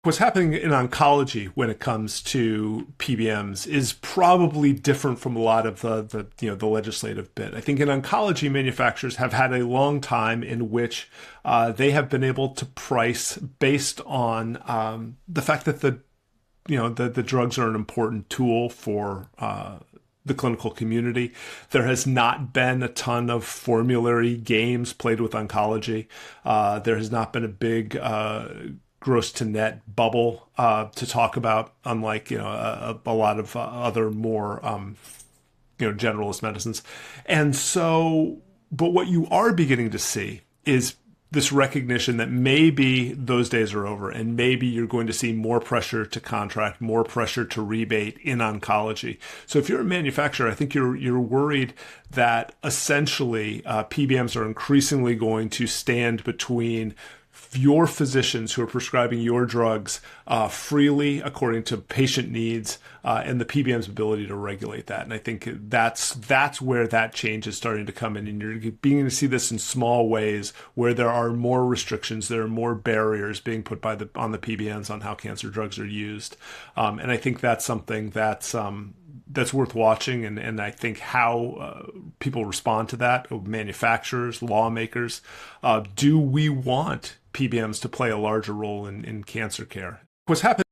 What's happening in oncology when it comes to PBMs is probably different from a lot of the legislative bit. I think in oncology, manufacturers have had a long time in which they have been able to price based on the fact that the drugs are an important tool for the clinical community. There has not been a ton of formulary games played with oncology. There has not been a big gross to net bubble to talk about, unlike a lot of other more generalist medicines. And so, but what you are beginning to see is this recognition that maybe those days are over, and maybe you're going to see more pressure to contract, more pressure to rebate in oncology. So if you're a manufacturer, I think you're worried that essentially PBMs are increasingly going to stand between your physicians who are prescribing your drugs freely according to patient needs and the PBM's ability to regulate that. And I think that's where that change is starting to come in. And you're beginning to see this in small ways where there are more restrictions, there are more barriers being put on the PBMs on how cancer drugs are used. And I think that's something that's worth watching, and I think how people respond to that, manufacturers, lawmakers. Do we want PBMs to play a larger role in cancer care? What's happened